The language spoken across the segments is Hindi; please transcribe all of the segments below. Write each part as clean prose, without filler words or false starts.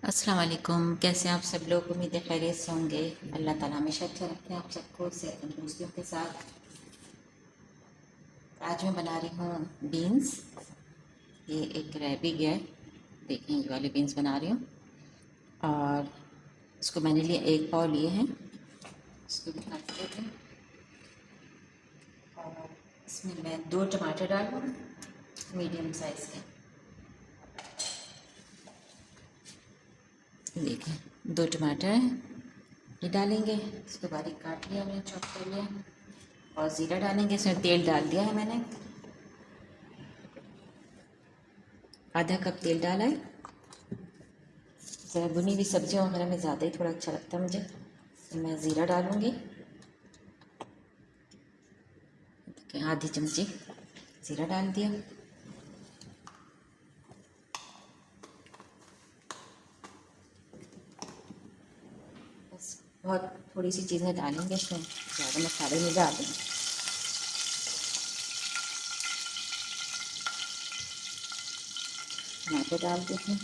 अस्सलाम वालेकुम। कैसे हैं आप सब लोग? उम्मीद है खैरियत से होंगे। अल्लाह ताला हमेशा अच्छा रखे आप सबको सेहत तंदुरुस्तियों के साथ। आज मैं बना रही हूँ बीन्स। ये एक रह गया है, देखें ये वाले बीन्स बना रही हूँ। और इसको मैंने लिए 1 पाव लिए हैं। इसको भी काट लेते हैं। और इसमें मैं 2 टमाटर डाल दूँ, मीडियम साइज़ के। देखें 2 टमाटर ये डालेंगे। इसको बारीक काट लिया, मैंने चॉप कर लिया। और ज़ीरा डालेंगे। इसमें तेल डाल दिया है मैंने, आधा कप तेल डाला है। ज़रा भुनी हुई सब्जियों वगैरह में ज़्यादा ही थोड़ा अच्छा लगता है मुझे, तो मैं ज़ीरा डालूँगी। देखिए आधी चमची ज़ीरा डाल दिया। बस बहुत थोड़ी सी चीज़ें डालेंगे इसमें, ज़्यादा मसाले नहीं डालेंगे। टमाटर डाल देते हैं।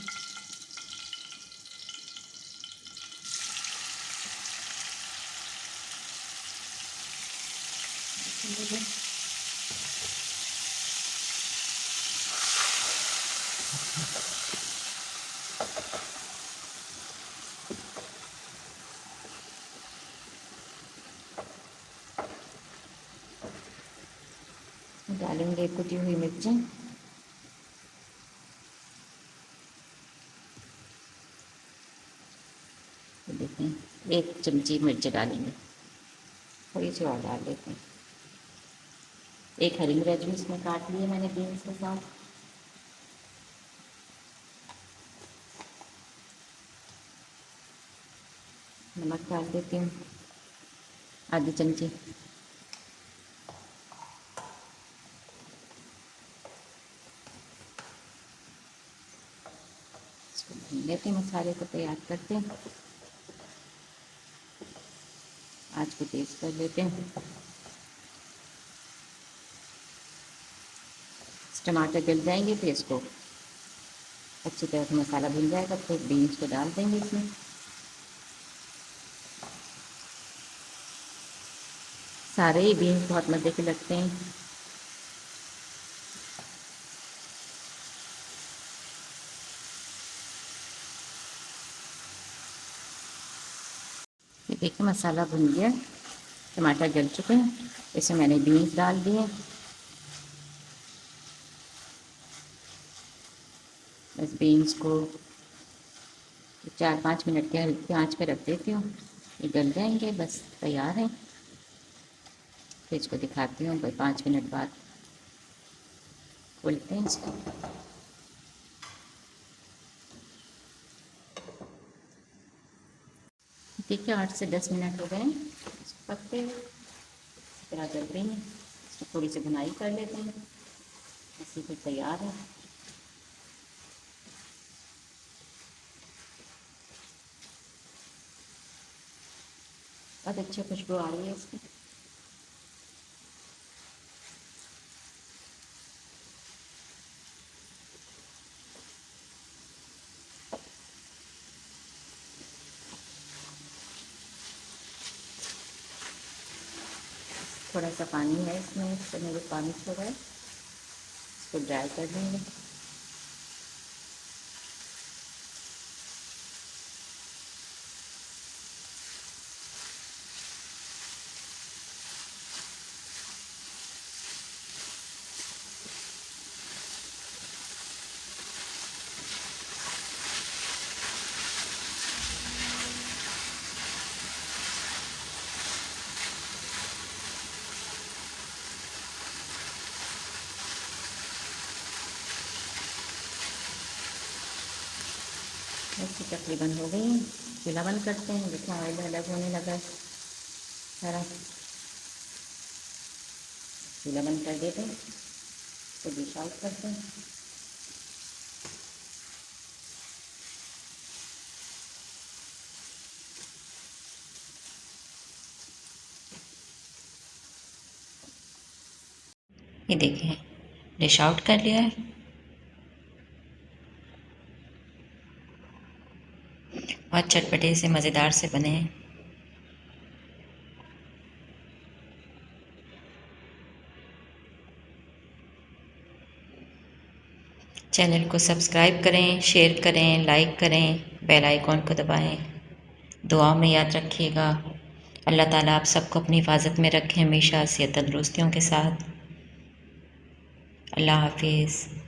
डालेंगे कुटी हुई मिर्चें। तो देखें 1 चमची मिर्च डालेंगे, थोड़ी सी और डाल देते हैं। एक हरी मिर्च भी इसमें काट ली है मैंने बीन्स के साथ। नमक डाल देती हूँ आधी चमची। इसको भून लेते हैं, मसाले को तैयार करते हैं। आँच को तेज़ कर लेते हैं। टमाटर गल जाएंगे फिर इसको अच्छी तरह से मसाला भुन जाएगा, फिर बीन्स को डाल देंगे इसमें। सारे ही बीन्स बहुत मज़े के लगते हैं। ये देखिए मसाला भुन गया, टमाटर गल चुके हैं। इसमें मैंने बीन्स डाल दिए। बस बीन्स को 4-5 मिनट के हल्की आंच पे रख देती हूँ, ये गल जाएंगे, बस तैयार है। फिर इसको दिखाती हूँ, 5 मिनट बाद खोलते हैं इसको। देखिए 8 से 10 मिनट हो गए हैं इसको पकते हुए। इस तरह चल रही है। इसको थोड़ी सी भुनाई कर लेते हैं, ऐसे फिर तैयार है। बहुत अच्छी खुशबू आ रही है इसकी। थोड़ा सा पानी है इसमें, इससे मेरे पानी छोड़ा है। इसको ड्राई कर देंगे। अच्छी तकरीबन हो गई है। चूल्हा बंद करते हैं। देखिए ऑयल अलग होने लगा है सारा। चूल्हा बंद कर देते हैं, तो डिश आउट करते हैं। ये देखिए डिश आउट कर लिया है। बहुत चटपटे से मज़ेदार से बने हैं। चैनल को सब्सक्राइब करें, शेयर करें, लाइक करें, बेल आइकॉन को दबाएं। दुआओं में याद रखिएगा। अल्लाह ताला आप सबको अपनी हिफाजत में रखें, हमेशा सेहत तंदुरुस्तियों के साथ। अल्लाह हाफिज़।